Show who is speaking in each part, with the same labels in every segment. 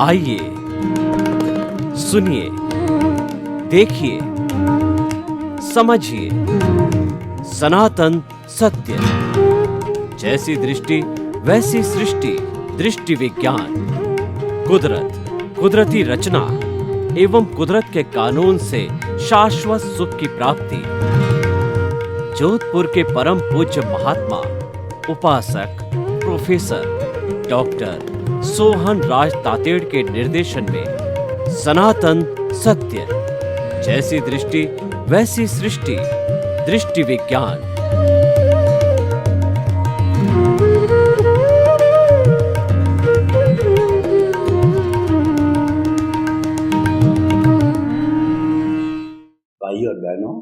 Speaker 1: आइए सुनिए, देखिए, समझिए सनातन सत्य। जैसी दृष्टि वैसी सृष्टि, दृष्टि विज्ञान। कुदरत, कुदरती रचना एवं कुदरत के कानून से शाश्वत सुख की प्राप्ति। जोधपुर के परम पूज्य महात्मा उपासक प्रोफेसर डॉक्टर सोहन राज तातेड़ के निर्देशन में सनातन सत्य। जैसी दृष्टि वैसी सृष्टि, दृष्टि विज्ञान।
Speaker 2: भाइयों और बहनों,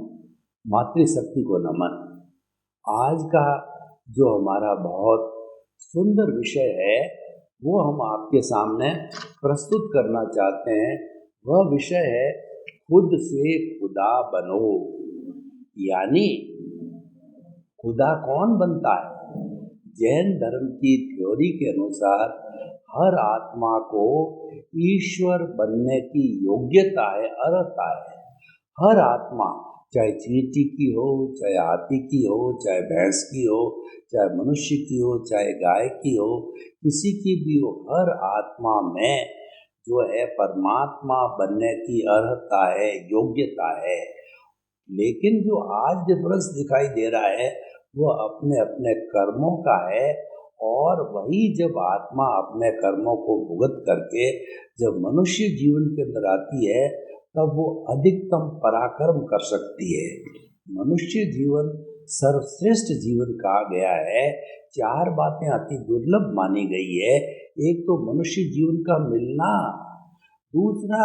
Speaker 2: मातृशक्ति को नमन। आज का जो हमारा बहुत सुंदर विषय है वो हम आपके सामने प्रस्तुत करना चाहते हैं। वह विषय है खुद से खुदा बनो। यानी खुदा कौन बनता है? जैन धर्म की थ्योरी के अनुसार हर आत्मा को ईश्वर बनने की योग्यता है, अर्हता है। हर आत्मा, चाहे चींटी की हो, चाहे हाथी की हो, चाहे भैंस की हो, चाहे मनुष्य की हो, चाहे गाय की हो, किसी की भी हो, हर आत्मा में जो है परमात्मा बनने की अर्हता है, योग्यता है। लेकिन जो आज डिफरेंस दिखाई दे रहा है वो अपने अपने कर्मों का है। और वही जब आत्मा अपने कर्मों को भुगत करके जब मनुष्य जीवन के अंदर आती है तब वो अधिकतम पराक्रम कर सकती है। मनुष्य जीवन सर्वश्रेष्ठ जीवन कहा गया है। चार बातें अति दुर्लभ मानी गई है। एक तो मनुष्य जीवन का मिलना, दूसरा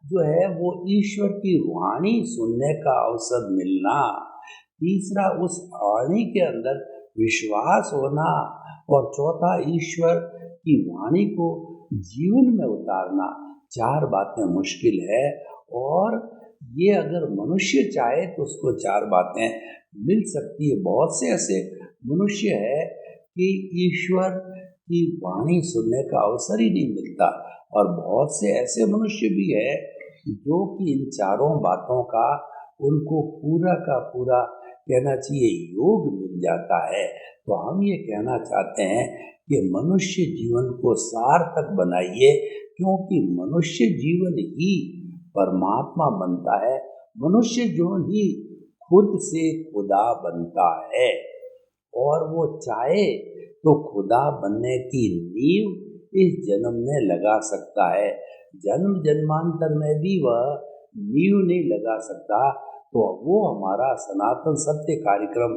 Speaker 2: जो है वो ईश्वर की वाणी सुनने का अवसर मिलना, तीसरा उस वाणी के अंदर विश्वास होना, और चौथा ईश्वर की वाणी को जीवन में उतारना। चार बातें मुश्किल है और ये अगर मनुष्य चाहे तो उसको चार बातें मिल सकती है। बहुत से ऐसे मनुष्य है कि ईश्वर की वाणी सुनने का अवसर ही नहीं मिलता, और बहुत से ऐसे मनुष्य भी है जो कि इन चारों बातों का उनको पूरा का पूरा कहना चाहिए योग मिल जाता है। तो हम ये कहना चाहते हैं कि मनुष्य जीवन को सार्थक बनाइए, क्योंकि मनुष्य जीवन ही परमात्मा बनता है। मनुष्य जीवन ही खुद से खुदा बनता है, और वो चाहे तो खुदा बनने की नींव इस जन्म में लगा सकता है। जन्म जन्मांतर में भी वह नींव नहीं लगा सकता, तो वो हमारा सनातन सत्य कार्यक्रम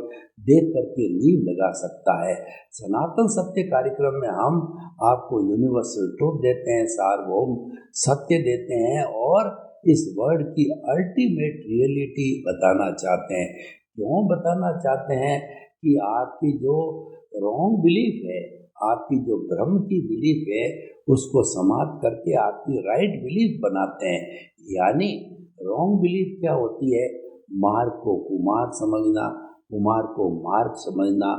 Speaker 2: देख करके नींव लगा सकता है। सनातन सत्य कार्यक्रम में हम आपको यूनिवर्सल ट्रूथ देते हैं, सार्वभौम सत्य देते हैं, और इस वर्ल्ड की अल्टीमेट रियलिटी बताना चाहते हैं। क्यों बताना चाहते हैं? कि आपकी जो रॉन्ग बिलीफ है, आपकी जो भ्रम की बिलीफ है, उसको समाप्त करके आपकी राइट बिलीफ बनाते हैं। यानी रॉन्ग बिलीफ क्या होती है? मार्ग को कुमार्ग समझना, कुमार्ग को मार्ग समझना,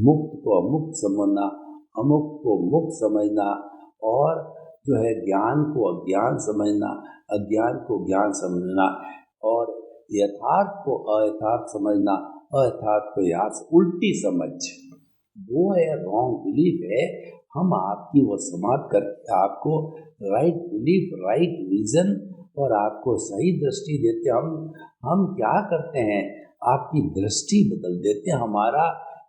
Speaker 2: मुक्त को अमुक्त समझना, अमुक्त को मुक्त समझना, और जो है ज्ञान को अज्ञान समझना, अज्ञान को ज्ञान समझना, और यथार्थ को अयथार्थ समझना, अयथार्थ को यथार्थ, उल्टी समझ, वो है रॉन्ग बिलीफ है। हम आपकी वो समाप्त करके आपको राइट बिलीफ, राइट विजन और आपको सही दृष्टि देते। हम क्या करते हैं? आपकी दृष्टि बदल देते हैं। हमारा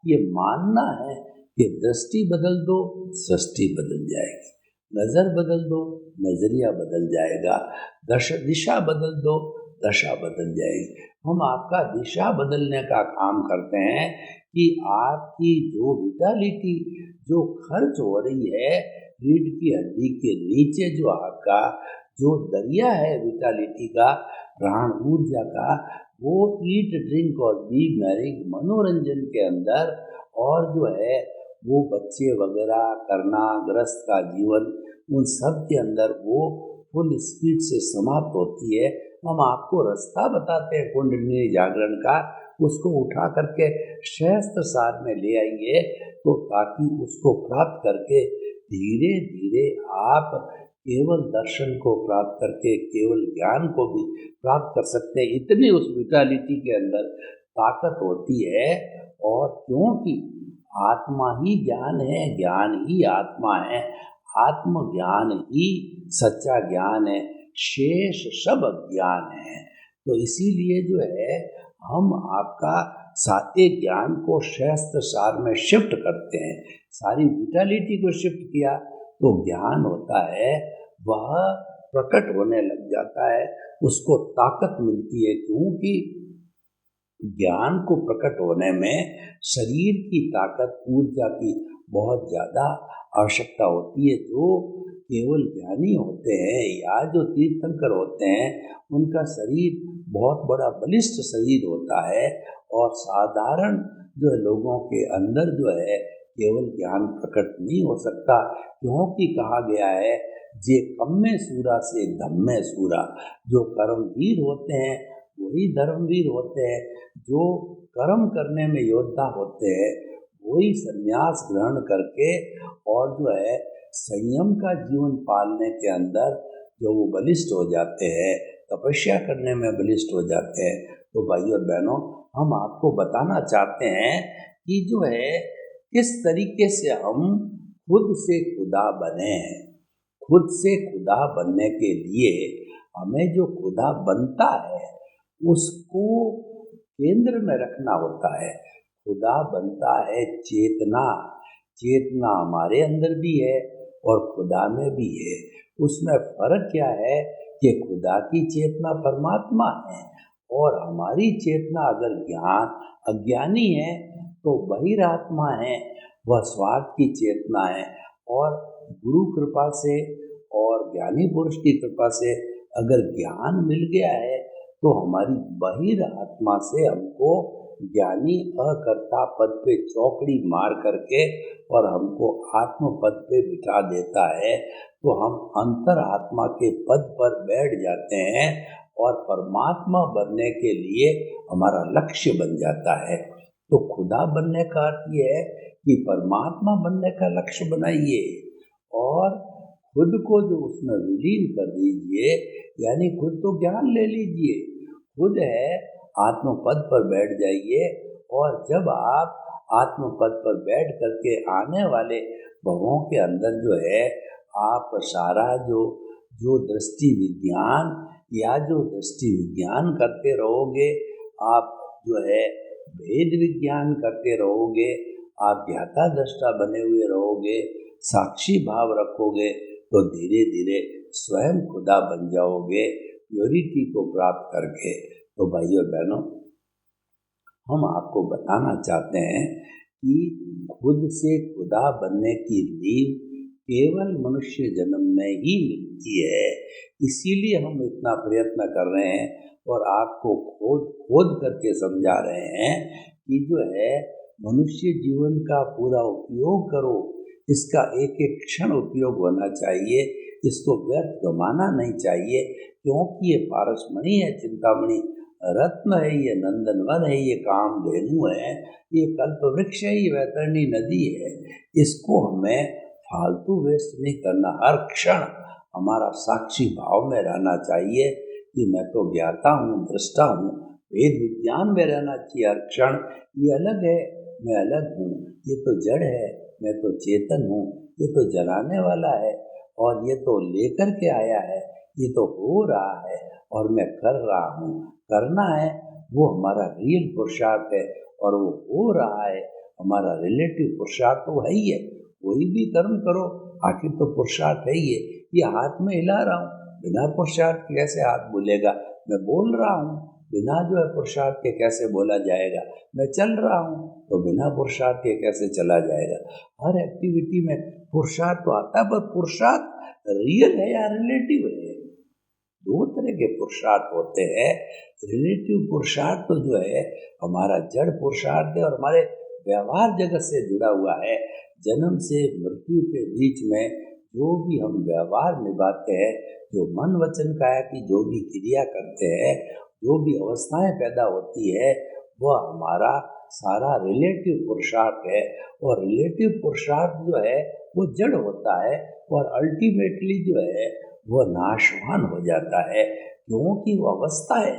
Speaker 2: ये मानना है कि दृष्टि बदल दो, सृष्टि बदल जाएगी। नज़र बदल दो, नज़रिया बदल जाएगा। दिशा बदल दो, दशा बदल जाएगी। हम आपका दिशा बदलने का काम करते हैं कि आपकी जो विटालिटी जो खर्च हो रही है रीढ़ की हड्डी के नीचे, जो आपका जो दरिया है विटालिटी का, प्राण ऊर्जा का, वो ईट ड्रिंक और बी मैरिंग मनोरंजन के अंदर, और जो है वो बच्चे वगैरह करना, ग्रस्त का जीवन, उन सब के अंदर वो फुल स्पीड से समाप्त होती है। हम आपको रास्ता बताते हैं कुंडलिनी जागरण का, उसको उठा करके सहस्त्र सार में ले आइए, तो ताकि उसको प्राप्त करके धीरे धीरे आप केवल दर्शन को प्राप्त करके केवल ज्ञान को भी प्राप्त कर सकते हैं। इतनी उस विटालिटी के अंदर ताकत होती है। और क्योंकि आत्मा ही ज्ञान है, ज्ञान ही आत्मा है, आत्मज्ञान ही सच्चा ज्ञान है, शेष सब अज्ञान है। तो इसीलिए जो है हम आपका सात्य ज्ञान को शास्त्र सार में शिफ्ट करते हैं, सारी विटालिटी को शिफ्ट किया तो ज्ञान होता है वह प्रकट होने लग जाता है, उसको ताकत मिलती है। क्योंकि ज्ञान को प्रकट होने में शरीर की ताकत, ऊर्जा की बहुत ज़्यादा आवश्यकता होती है। जो केवल ज्ञानी होते हैं या जो तीर्थंकर होते हैं उनका शरीर बहुत बड़ा बलिष्ठ शरीर होता है, और साधारण जो लोगों के अंदर जो है केवल ज्ञान प्रकट नहीं हो सकता। क्योंकि कहा गया है जे कम्मे सूरा से धम्मे सूरा, जो कर्मवीर होते हैं वही धर्मवीर होते हैं, जो कर्म करने में योद्धा होते हैं वही संन्यास ग्रहण करके और जो है संयम का जीवन पालने के अंदर जो वो बलिष्ठ हो जाते हैं, तपस्या करने में बलिष्ठ हो जाते हैं। तो भाइयों और बहनों, हम आपको बताना चाहते हैं कि जो है किस तरीके से हम खुद से खुदा बने। खुद से खुदा बनने के लिए हमें जो खुदा बनता है उसको केंद्र में रखना होता है। खुदा बनता है चेतना, चेतना हमारे अंदर भी है और खुदा में भी है। उसमें फर्क क्या है कि खुदा की चेतना परमात्मा है और हमारी चेतना अगर ज्ञान अज्ञानी है तो बहिरात्मा है, वह स्वार्थ की चेतना है। और गुरु कृपा से और ज्ञानी पुरुष की कृपा से अगर ज्ञान मिल गया है तो हमारी बहिरात्मा से हमको ज्ञानी अकर्ता पद पे चौकड़ी मार करके और हमको आत्म पद पे बिठा देता है। तो हम अंतर आत्मा के पद पर बैठ जाते हैं और परमात्मा बनने के लिए हमारा लक्ष्य बन जाता है। तो खुदा बनने का अर्थ ये है कि परमात्मा बनने का लक्ष्य बनाइए और खुद को जो उसमें विलीन कर दीजिए, यानी खुद तो ज्ञान ले लीजिए, खुद है आत्मपद पर बैठ जाइए। और जब आप आत्मपद पर बैठ करके आने वाले भवों के अंदर जो है आप सारा जो दृष्टि विज्ञान या जो दृष्टि विज्ञान करते रहोगे, आप जो है भेद विज्ञान करते रहोगे, आप ज्ञाता दृष्टा बने हुए रहोगे, साक्षी भाव रखोगे, तो धीरे धीरे स्वयं खुदा बन जाओगे प्योरिटी को प्राप्त करके। तो भाइयों और बहनों, हम आपको बताना चाहते हैं कि खुद से खुदा बनने की नींव केवल मनुष्य जन्म में ही मिलती है। इसीलिए हम इतना प्रयत्न कर रहे हैं और आपको खोद करके समझा रहे हैं कि जो है मनुष्य जीवन का पूरा उपयोग करो, इसका एक एक क्षण उपयोग होना चाहिए, इसको व्यर्थ गंवाना नहीं चाहिए। क्योंकि ये पारसमणि है, चिंतामणि रत्न है, ये नंदनवन है, ये कामधेनु है, ये कल्प वृक्ष है, ये वैतरणी नदी है। इसको हमें फालतू वेस्ट नहीं करना। हर क्षण हमारा साक्षी भाव में रहना चाहिए कि मैं तो ज्ञाता हूँ, दृष्टा हूँ, वेद विज्ञान में रहना चाहिए हर क्षण। ये अलग है, मैं अलग हूँ, ये तो जड़ है, मैं तो चेतन हूँ, ये तो जलाने वाला है और ये तो लेकर के आया है, ये तो हो रहा है और मैं कर रहा हूँ। करना है वो हमारा रियल पुरुषार्थ है और वो हो रहा है हमारा रिलेटिव पुरुषार्थ तो है ही है। कोई भी कर्म करो आखिर तो पुरुषार्थ है ही है। ये हाथ में हिला रहा हूँ, बिना पुरुषार्थ के कैसे हाथ बोलेगा? मैं बोल रहा हूँ, बिना जो है पुरुषार्थ के कैसे बोला जाएगा? मैं चल रहा हूँ तो बिना पुरुषार्थ के कैसे चला जाएगा? हर एक्टिविटी में पुरुषार्थ तो आता है, पर पुरुषार्थ रियल है या रिलेटिव है? दो तरह के पुरुषार्थ होते हैं। रिलेटिव पुरुषार्थ तो जो है हमारा जड़ पुरुषार्थ है और हमारे व्यवहार जगत से जुड़ा हुआ है। जन्म से मृत्यु के बीच में जो भी हम व्यवहार निभाते हैं, जो मन वचन काया की जो भी क्रिया करते हैं, जो भी अवस्थाएं पैदा होती है, वह हमारा सारा रिलेटिव पुरुषार्थ है। और रिलेटिव पुरुषार्थ जो है वो जड़ होता है और अल्टीमेटली जो है वो नाशवान हो जाता है, क्योंकि वो अवस्था है,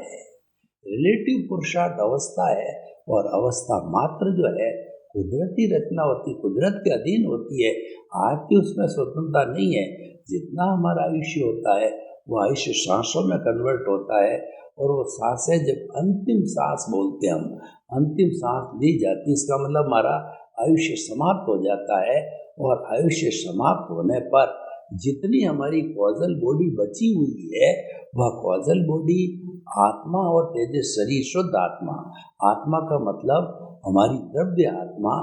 Speaker 2: रिलेटिव पुरुषार्थ अवस्था है, और अवस्था मात्र जो है कुदरती रचना होती, कुदरत के अधीन होती है। आपकी उसमें स्वतंत्रता नहीं है। जितना हमारा आयुष्य होता है वो आयुष्य सांसों में कन्वर्ट होता है, और वो सांसें जब अंतिम सांस बोलते हैं हम, अंतिम सांस ली जाती, इसका मतलब हमारा आयुष्य समाप्त हो जाता है। और आयुष्य समाप्त होने पर जितनी हमारी कॉजल बॉडी बची हुई है, वह कॉजल बॉडी आत्मा और तेजस शरीर, शुद्ध आत्मा, आत्मा का मतलब हमारी द्रव्य आत्मा,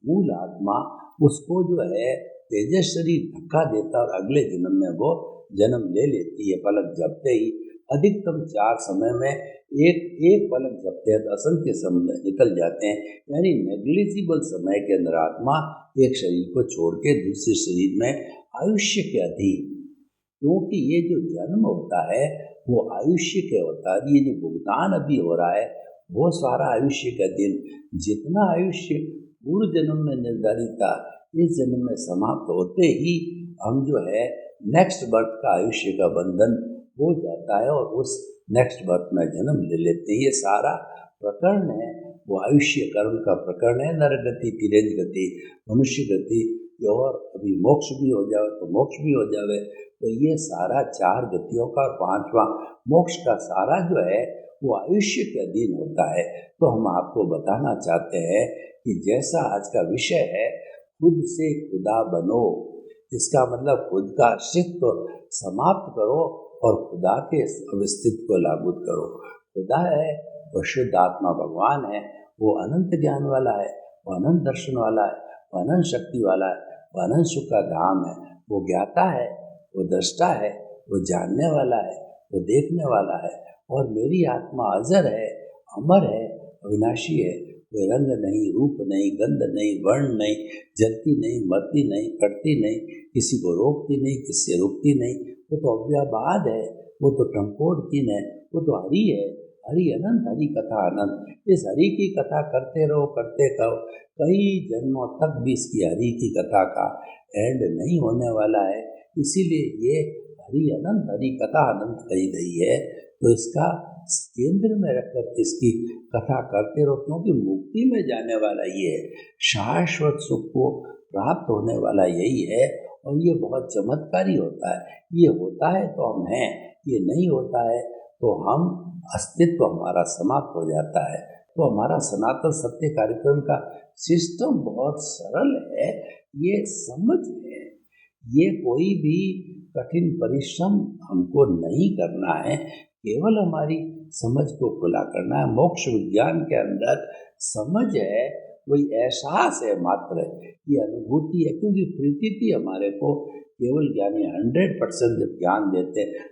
Speaker 2: मूल आत्मा, उसको जो है तेजस शरीर धक्का देता और अगले जन्म में वो जन्म ले लेती है। पलक झपते ही, अधिकतम 4 समय में एक पलक झपते हैं तो असंख्य समय निकल जाते हैं, यानी नेग्लिजिबल समय के अंदर आत्मा एक शरीर को छोड़ के दूसरे शरीर में आयुष्य के अधीन, क्योंकि ये जो जन्म होता है वो आयुष्य के होता है। ये जो भुगतान अभी हो रहा है वो सारा आयुष्य का दिन, जितना आयुष्य पूर्व जन्म में निर्धारित था, इस जन्म में समाप्त होते ही हम जो है नेक्स्ट बर्थ का आयुष्य का बंधन हो जाता है और उस नेक्स्ट बर्थ में जन्म ले लेते हैं। ये सारा प्रकरण है वो आयुष्य कर्म का प्रकरण है। नरक गति, तिरंज गति, मनुष्य गति, और अभी मोक्ष भी हो जाए तो मोक्ष भी हो जाए, तो ये सारा 4 गतियों का 5वां मोक्ष का सारा जो है वो आयुष्य के अधीन होता है। तो हम आपको बताना चाहते हैं कि जैसा आज का विषय है, खुद से खुदा बनो, इसका मतलब खुद का अस्तित्व समाप्त करो और खुदा के अस्तित्व को लागू करो। खुदा है वो शुद्ध आत्मा भगवान है, वो अनंत ज्ञान वाला है, वो अनंत दर्शन वाला है, वो अनंत शक्ति वाला है, वो अनंत सुख का धाम है, वो ज्ञाता है, वो दृष्टा है, वो जानने वाला है, वो देखने वाला है। और मेरी आत्मा अजर है, अमर है, अविनाशी है, कोई रंग नहीं, रूप नहीं, गंध नहीं, वर्ण नहीं, जलती नहीं, मरती नहीं, कटती नहीं, किसी को रोकती नहीं, किससे रुकती नहीं, वो तो अव्याबाद है, वो तो टंकोड़कीन है, वो तो हरि है, हरि अनंत, हरि कथा अनंत। इस हरि की कथा करते रहो, करते कहो, कई जन्मों तक भी इसकी हरि की कथा का एंड नहीं होने वाला है। इसीलिए ये हरि अनंत, हरि कथा अनंत कही गई है। तो इसका केंद्र में रखकर इसकी कथा करते रहो, क्योंकि मुक्ति में जाने वाला ये है, शाश्वत सुख को प्राप्त होने वाला यही है। और ये बहुत चमत्कारी होता है। ये होता है तो हम हैं, ये नहीं होता है तो हम अस्तित्व हमारा समाप्त हो जाता है। तो हमारा सनातन सत्य कार्यक्रम का सिस्टम बहुत सरल है, ये समझ है, ये कोई भी कठिन परिश्रम हमको नहीं करना है, केवल हमारी समझ को खुला करना है। मोक्ष विज्ञान के अंदर समझ है, वही एहसास है मात्र, ये अनुभूति है, क्योंकि प्रतीति हमारे को केवल ज्ञानी 100% जब ज्ञान देते हैं,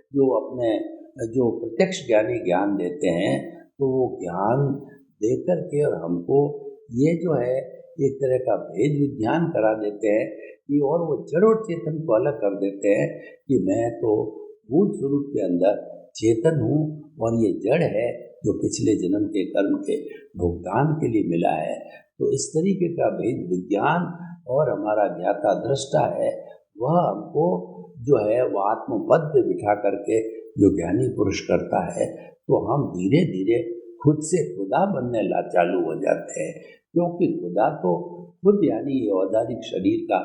Speaker 2: जो प्रत्यक्ष ज्ञानी ज्ञान देते हैं, तो वो ज्ञान देकर के और हमको ये जो है एक तरह का भेद विज्ञान करा देते हैं कि, और वो जड़ और चेतन को अलग कर देते हैं कि मैं तो मूल स्वरूप के अंदर चेतन हूँ और ये जड़ है जो पिछले जन्म के कर्म के भुगतान के लिए मिला है। तो इस तरीके का भेद विज्ञान और हमारा ज्ञाता दृष्टा है, वह हमको जो है वो आत्मपद पे बिठा करके जो ज्ञानी पुरुष करता है, तो हम धीरे धीरे खुद से खुदा बनने चालू हो जाते हैं। क्योंकि खुदा तो खुद यानी ये औदारिक शरीर का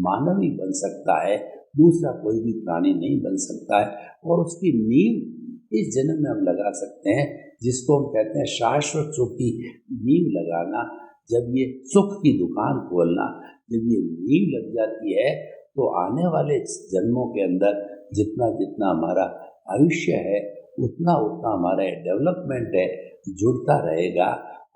Speaker 2: मानव ही बन सकता है, दूसरा कोई भी प्राणी नहीं बन सकता है। और उसकी नींव इस जन्म में हम लगा सकते हैं, जिसको हम कहते हैं शाश्वत सुख की नींव लगाना। जब ये सुख की दुकान खोलना, जब ये नींव लग जाती है, तो आने वाले जन्मों के अंदर जितना जितना हमारा आयुष्य है, उतना उतना हमारा डेवलपमेंट है जुड़ता रहेगा।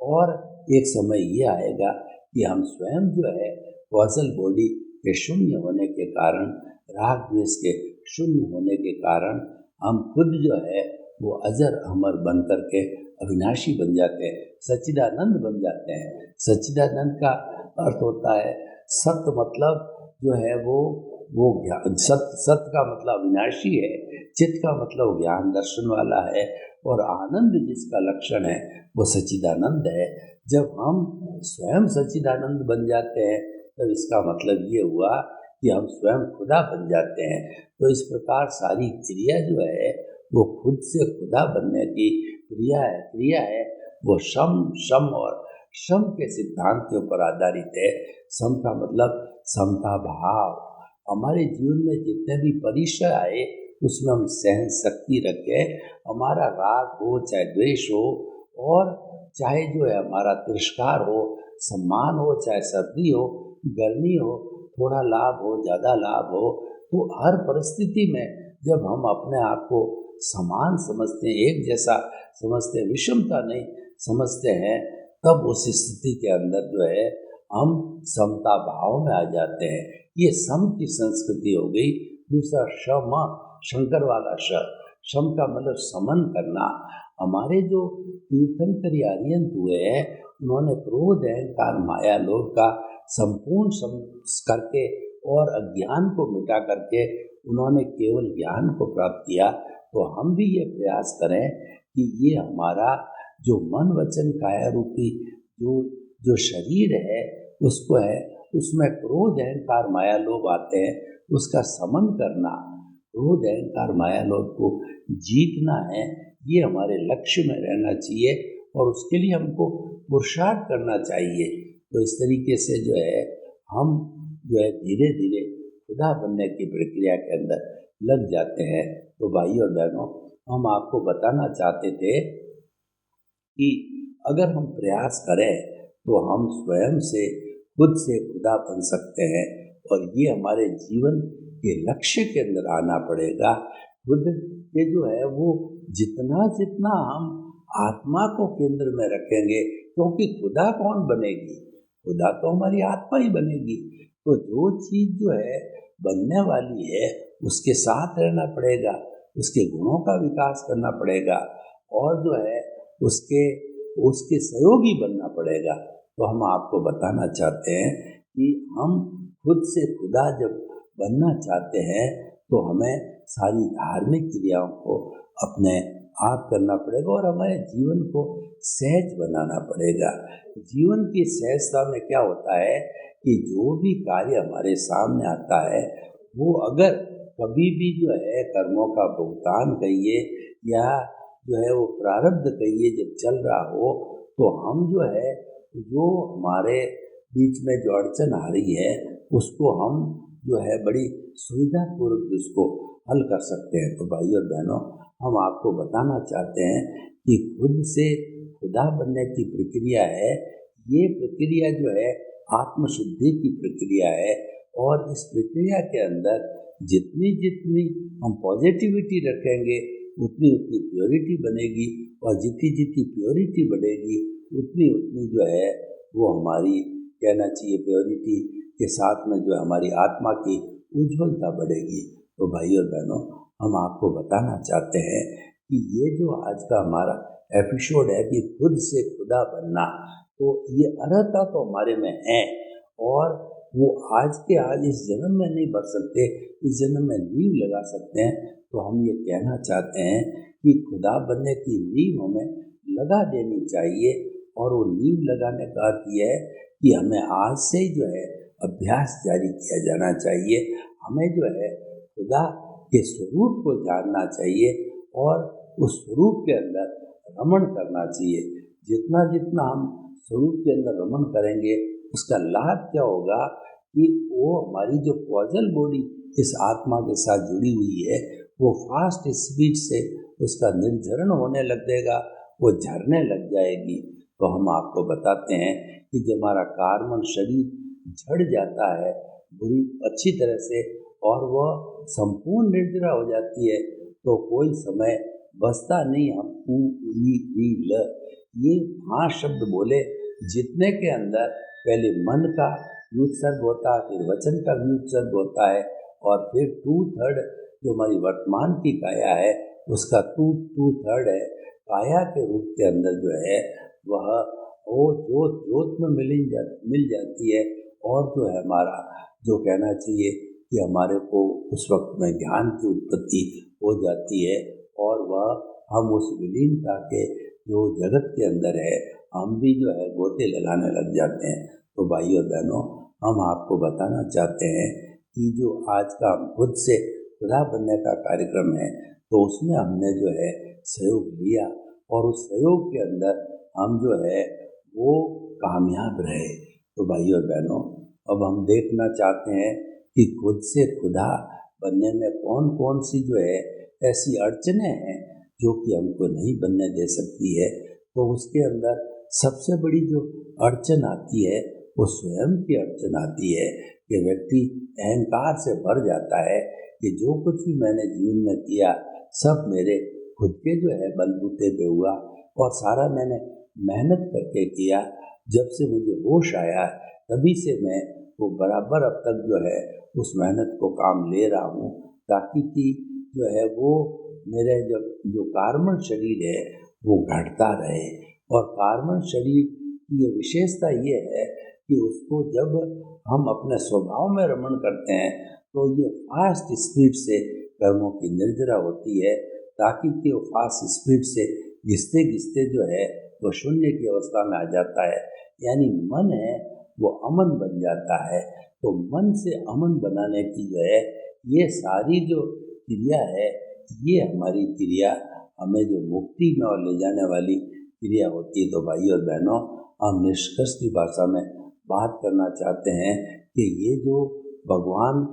Speaker 2: और एक समय ये आएगा कि हम स्वयं जो है कॉजल बॉडी के शून्य होने के कारण, राग द्वेष के शून्य होने के कारण, हम खुद जो है वो अजर अमर बन करके अविनाशी बन जाते हैं, सच्चिदानंद बन जाते हैं। सच्चिदानंद का अर्थ होता है सत्य, मतलब जो है वो ज्ञान, सत्य का मतलब अविनाशी है, चित्त का मतलब ज्ञान दर्शन वाला है, और आनंद जिसका लक्षण है वो सच्चिदानंद है। जब हम स्वयं सच्चिदानंद बन जाते हैं, तब इसका मतलब ये हुआ कि हम स्वयं खुदा बन जाते हैं। तो इस प्रकार सारी क्रिया जो है वो खुद से खुदा बनने की क्रिया है। वो शम शम और शम के सिद्धांत के ऊपर आधारित है। सम का मतलब समता भाव। हमारे जीवन में जितने भी परिचय आए उसमें हम सहन शक्ति रखें। हमारा राग हो चाहे द्वेष हो, और चाहे जो है हमारा तिरस्कार हो, सम्मान हो चाहे सर्दी हो गर्मी हो, थोड़ा लाभ हो ज़्यादा लाभ हो, तो हर परिस्थिति में जब हम अपने आप को समान समझते हैं, एक जैसा समझते हैं, विषमता नहीं समझते हैं, तब उस स्थिति के अंदर जो है हम समता भाव में आ जाते हैं। ये सम की संस्कृति हो गई। दूसरा शम, शंकर वाला शम का मतलब समन करना। हमारे जो तीर्थंकरी आर्यन हुए हैं उन्होंने क्रोध अहंकार माया लोभ का संपूर्ण सम करके और अज्ञान को मिटा करके उन्होंने केवल ज्ञान को प्राप्त किया। तो हम भी ये प्रयास करें कि ये हमारा जो मन वचन काया रूपी जो शरीर है उसको है, उसमें क्रोध अहंकार माया लोभ आते हैं, उसका समन करना, क्रोध अहंकार माया लोभ को जीतना है। ये हमारे लक्ष्य में रहना चाहिए और उसके लिए हमको पुरुषार्थ करना चाहिए। तो इस तरीके से जो है हम जो है धीरे धीरे खुदा बनने की प्रक्रिया के अंदर लग जाते हैं। तो भाई और बहनों, हम आपको बताना चाहते थे कि अगर हम प्रयास करें तो हम स्वयं से खुद से खुदा बन सकते हैं, और ये हमारे जीवन के लक्ष्य के अंदर आना पड़ेगा। खुद के जो है वो जितना जितना हम आत्मा को केंद्र में रखेंगे, क्योंकि खुदा कौन बनेगी, खुदा तो हमारी आत्मा ही बनेगी। तो जो चीज़ जो है बनने वाली है उसके साथ रहना पड़ेगा, उसके गुणों का विकास करना पड़ेगा, और जो है उसके सहयोगी बनना पड़ेगा। तो हम आपको बताना चाहते हैं कि हम खुद से खुदा जब बनना चाहते हैं तो हमें सारी धार्मिक क्रियाओं को अपने आप करना पड़ेगा और हमारे जीवन को सहज बनाना पड़ेगा। जीवन की सहजता में क्या होता है कि जो भी कार्य हमारे सामने आता है वो अगर कभी भी जो है कर्मों का भुगतान कहिए या जो है वो प्रारब्ध कहिए जब चल रहा हो, तो हम जो है जो हमारे बीच में जो अड़चन आ रही है उसको हम जो है बड़ी सुविधापूर्वक उसको हल कर सकते हैं। तो भाई और बहनों, हम आपको बताना चाहते हैं कि खुद से खुदा बनने की प्रक्रिया है। ये प्रक्रिया जो है आत्मशुद्धि की प्रक्रिया है, और इस प्रक्रिया के अंदर जितनी जितनी हम पॉजिटिविटी रखेंगे उतनी उतनी प्योरिटी बनेगी, और जितनी जितनी प्योरिटी बढ़ेगी उतनी उतनी जो है वो हमारी कहना चाहिए प्योरिटी के साथ में जो हमारी आत्मा की उज्ज्वलता बढ़ेगी। तो भाई और बहनों, हम आपको बताना चाहते हैं कि ये जो आज का हमारा एपिसोड है कि खुद से खुदा बनना, तो ये अर्हता तो हमारे में है, और वो आज के आज इस जन्म में नहीं बढ़ सकते, इस जन्म में नींव लगा सकते हैं। तो हम ये कहना चाहते हैं कि खुदा बनने की नींव हमें लगा देनी चाहिए, और वो नींव लगाने का अर्थ ये है कि हमें आज से ही जो है अभ्यास जारी किया जाना चाहिए। हमें जो है खुदा के स्वरूप को जानना चाहिए और उस स्वरूप के अंदर रमण करना चाहिए। जितना जितना हम स्वरूप के अंदर रमण करेंगे उसका लाभ क्या होगा कि वो हमारी जो कॉजल बॉडी इस आत्मा के साथ जुड़ी हुई है वो फास्ट स्पीड से उसका निर्जरण होने लग जाएगा, वो झरने लग जाएगी। तो हम आपको बताते हैं कि जब हमारा कार्बन शरीर झड़ जाता है बुरी अच्छी तरह से और वह संपूर्ण निर्जरा हो जाती है, तो कोई समय बचता नहीं। हम ऊ ई ल ये 5 शब्द बोले, जितने के अंदर पहले मन का व्युत्सर्ग होता है, फिर वचन का व्युत्सर्ग होता है, और फिर 2/3 जो हमारी वर्तमान की काया है उसका 2/3 है। काया के रूप के अंदर जो है वह वो जोत में मिल जाती है, और जो है हमारा जो कहना चाहिए कि हमारे को उस वक्त में ज्ञान की उत्पत्ति हो जाती है, और वह हम उस विलीनता के जो जगत के अंदर है हम भी जो है गोते लगाने लग जाते हैं। तो भाई और बहनों, हम आपको बताना चाहते हैं कि जो आज का हम खुद से खुदा बनने का कार्यक्रम है, तो उसमें हमने जो है सहयोग लिया और उस सहयोग के अंदर हम जो है वो कामयाब रहे। तो भाइयों और बहनों, अब हम देखना चाहते हैं कि खुद से खुदा बनने में कौन कौन सी जो है ऐसी अड़चनें हैं जो कि हमको नहीं बनने दे सकती है। तो उसके अंदर सबसे बड़ी जो अड़चन आती है वो स्वयं की अड़चन आती है कि व्यक्ति अहंकार से भर जाता है कि जो कुछ भी मैंने जीवन में किया सब मेरे खुद के जो है बलबूते पे हुआ और सारा मैंने मेहनत करके किया। जब से मुझे होश आया तभी से मैं वो बराबर अब तक जो है उस मेहनत को काम ले रहा हूँ, ताकि कि जो है वो मेरे जो कार्बन शरीर है वो घटता रहे। और कार्बन शरीर की ये विशेषता ये है कि उसको जब हम अपने स्वभाव में रमण करते हैं तो ये फास्ट स्पीड से कर्मों की निर्जरा होती है, ताकि कि वो फास्ट स्पीड से घिसते घिसते जो है वो शून्य की अवस्था में आ जाता है। यानी मन है वो अमन बन जाता है। तो मन से अमन बनाने की जो है ये सारी जो क्रिया है, ये हमारी क्रिया हमें जो मुक्ति में और ले जाने वाली क्रिया होती है। तो भाई और बहनों, हम निष्कर्ष की भाषा में बात करना चाहते हैं कि ये जो भगवान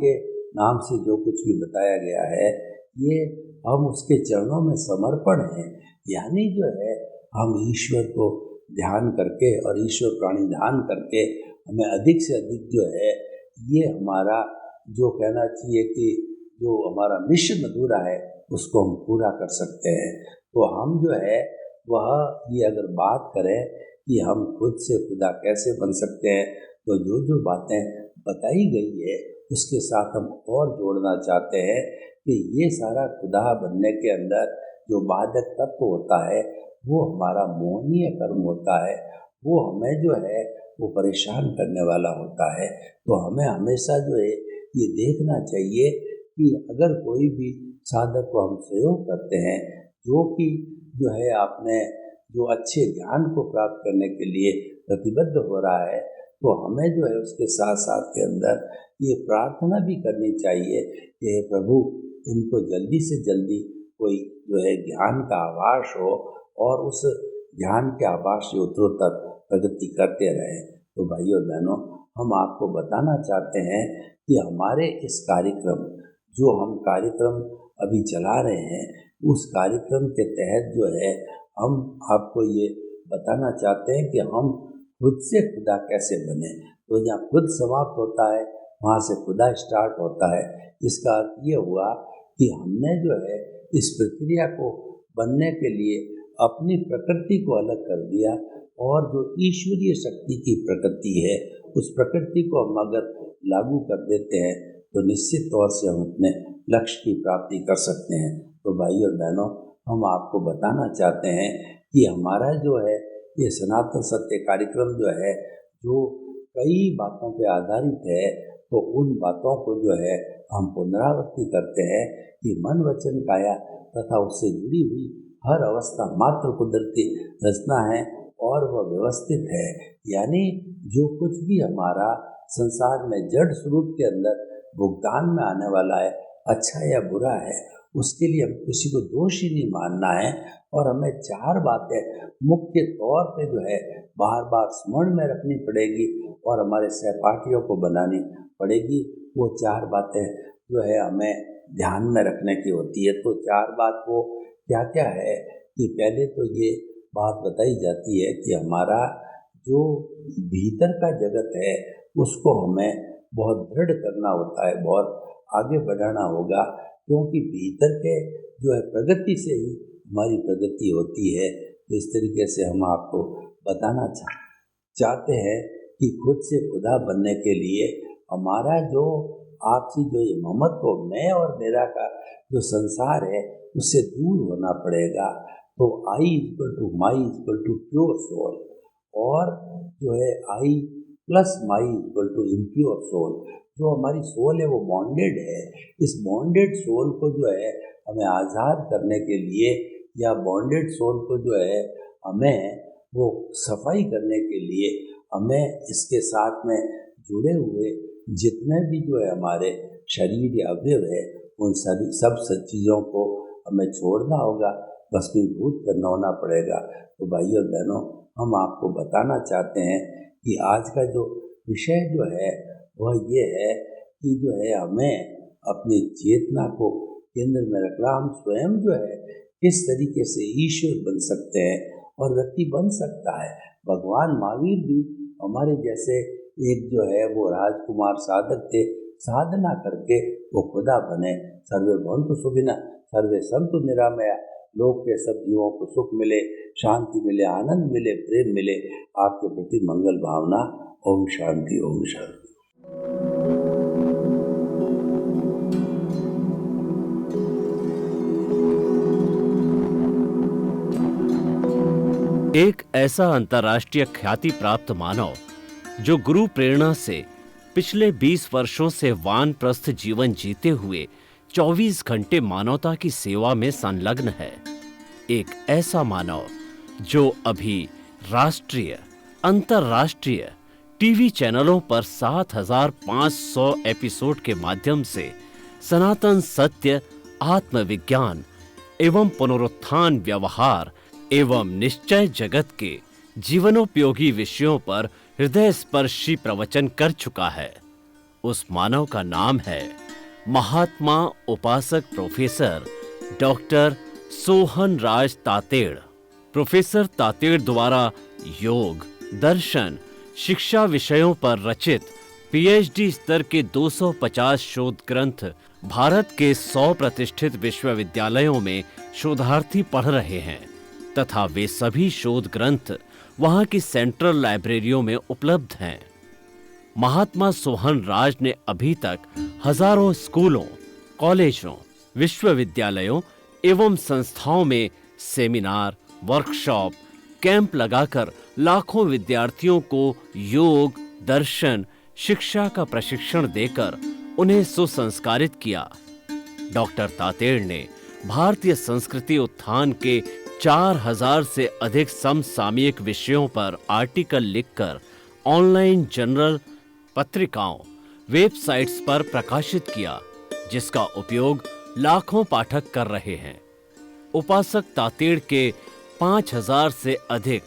Speaker 2: के नाम से जो कुछ भी बताया गया है, ये हम उसके चरणों में समर्पण हैं। यानी जो है हम ईश्वर को ध्यान करके और ईश्वर प्राणी ध्यान करके हमें अधिक से अधिक जो है ये हमारा जो कहना चाहिए कि जो हमारा मिशन अधूरा है उसको हम पूरा कर सकते हैं। तो हम जो है वह ये अगर बात करें कि हम खुद से खुदा कैसे बन सकते हैं, तो जो जो बातें बताई गई है उसके साथ हम और जोड़ना चाहते हैं कि ये सारा खुदा बनने के अंदर जो बाधक तत्व होता है वो हमारा मोहनीय कर्म होता है। वो हमें जो है वो परेशान करने वाला होता है। तो हमें हमेशा जो है ये देखना चाहिए कि अगर कोई भी साधक को हम सहयोग करते हैं जो कि जो है आपने जो अच्छे ज्ञान को प्राप्त करने के लिए प्रतिबद्ध हो रहा है, तो हमें जो है उसके साथ साथ के अंदर ये प्रार्थना भी करनी चाहिए कि प्रभु इनको जल्दी से जल्दी कोई जो है ज्ञान का आभास हो और उस ज्ञान के आभास से उत्तरोत्तर प्रगति करते रहें। तो भाइयों और बहनों, हम आपको बताना चाहते हैं कि हमारे इस कार्यक्रम जो हम कार्यक्रम अभी चला रहे हैं, उस कार्यक्रम के तहत जो है हम आपको ये बताना चाहते हैं कि हम खुद से खुदा कैसे बने। तो जहाँ खुद समाप्त होता है वहाँ से खुदा स्टार्ट होता है। इसका अर्थ ये हुआ कि हमने जो है इस प्रक्रिया को बनने के लिए अपनी प्रकृति को अलग कर दिया और जो ईश्वरीय शक्ति की प्रकृति है उस प्रकृति को हम अगर लागू कर देते हैं तो निश्चित तौर से हम अपने लक्ष्य की प्राप्ति कर सकते हैं। तो भाई और बहनों, हम आपको बताना चाहते हैं कि हमारा जो है ये सनातन सत्य कार्यक्रम जो है जो कई बातों पर आधारित है, तो उन बातों को जो है हम पुनरावृत्ति करते हैं कि मन वचन काया तथा उससे जुड़ी हुई हर अवस्था मात्र कुदरती रचना है और वह व्यवस्थित है। यानी जो कुछ भी हमारा संसार में जड़ स्वरूप के अंदर भुगतान में आने वाला है, अच्छा या बुरा है, उसके लिए हम किसी को दोषी नहीं मानना है। और हमें चार बातें मुख्य तौर पे जो है बार बार स्मरण में रखनी पड़ेगी और हमारे सहपाठियों को बनानी पड़ेगी। वो चार बातें जो है हमें ध्यान में रखने की होती है। तो चार बात वो क्या क्या है कि पहले तो ये बात बताई जाती है कि हमारा जो भीतर का जगत है उसको हमें बहुत दृढ़ करना होता है, बहुत आगे बढ़ाना होगा, क्योंकि भीतर के जो है प्रगति से ही हमारी प्रगति होती है। तो इस तरीके से हम आपको बताना चाहते हैं कि खुद से खुदा बनने के लिए हमारा जो आपसी जो ये ममत्व मैं और मेरा का जो संसार है उससे दूर होना पड़ेगा। तो I equal to my equal to pure soul, और जो है I plus my equal to impure soul. जो हमारी सोल है वो बॉन्डेड है। इस बॉन्डेड सोल को जो है हमें आज़ाद करने के लिए या बॉन्डेड सोल को जो है हमें वो सफाई करने के लिए हमें इसके साथ में जुड़े हुए जितने भी जो है हमारे शरीर या अवयव है उन सभी सब चीज़ों को हमें छोड़ना होगा, भस्मीभूत करना होना पड़ेगा। तो भाइयों और बहनों, हम आपको बताना चाहते हैं कि आज का जो विषय जो है वह ये है कि जो है हमें अपनी चेतना को केंद्र में रखना, हम स्वयं जो है किस तरीके से ईश्वर बन सकते हैं और व्यक्ति बन सकता है। भगवान महावीर भी हमारे जैसे एक जो है वो राजकुमार साधक थे, साधना करके वो खुदा बने। सर्वे भवन्तु सुखिनः, सर्वे सन्तु निरामया। लोक के सब जीवों को सुख मिले, शांति मिले, आनंद मिले, प्रेम मिले। आपके प्रति मंगल भावना। ओम शांति, ओम शांति।
Speaker 1: एक ऐसा अंतर्राष्ट्रीय ख्याति प्राप्त मानव जो गुरु प्रेरणा से पिछले 20 वर्षों से वानप्रस्थ जीवन जीते हुए 24 घंटे मानवता की सेवा में संलग्न है। एक ऐसा मानव जो अभी राष्ट्रीय, अंतर्राष्ट्रीय टीवी चैनलों पर 7,500 एपिसोड के माध्यम से सनातन सत्य, आत्मविज्ञान एवं पुनरुत्थान, व्यवहार एवं निश्चय जगत के जीवनोपयोगी विषयों पर हृदय स्पर्शी प्रवचन कर चुका है। उस मानव का नाम है महात्मा उपासक प्रोफेसर डॉक्टर सोहन राज तातेड़। प्रोफेसर तातेड़ द्वारा योग, दर्शन, शिक्षा विषयों पर रचित पीएचडी स्तर के 250 शोध ग्रंथ भारत के 100 प्रतिष्ठित विश्वविद्यालयों में शोधार्थी पढ़ रहे हैं तथा वे सभी शोध ग्रंथ वहां की सेंट्रल लाइब्रेरियों में उपलब्ध हैं। महात्मा सोहन राज ने अभी तक हजारों स्कूलों, कॉलेजों, विश्वविद्यालयों एवं संस्थाओं में सेमिनार, वर्कशॉप, कैंप लगाकर लाखों विद्यार्थियों को योग, दर्शन, शिक्षा का प्रशिक्षण देकर उन्हें सुसंस्कारित किया। डॉक्टर तातेड़ ने भारतीय संस्कृति उत्थान के 4000 से अधिक समसामयिक विषयों पर आर्टिकल लिखकर ऑनलाइन जर्नल, पत्रिकाओं, वेबसाइट्स पर प्रकाशित किया, जिसका उपयोग लाखों पाठक कर रहे हैं। उपासक तातेड़ के 5000 से अधिक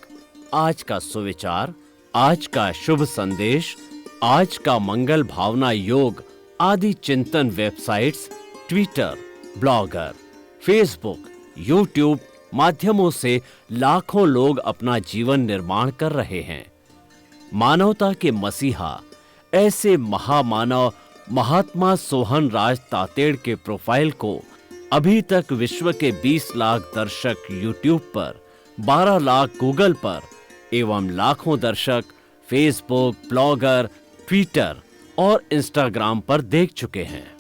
Speaker 1: आज का सुविचार, आज का शुभ संदेश, आज का मंगल भावना योग आदि चिंतन websites, Twitter, blogger, Facebook, YouTube माध्यमों से लाखों लोग अपना जीवन निर्माण कर रहे हैं। मानवता के मसीहा ऐसे महामानव महात्मा सोहन राज तातेड़ के प्रोफाइल को अभी तक विश्व के 20 लाख दर्शक यूट्यूब पर, 12 लाख गूगल पर एवं लाखों दर्शक फेसबुक, ब्लॉगर, ट्विटर और इंस्टाग्राम पर देख चुके हैं।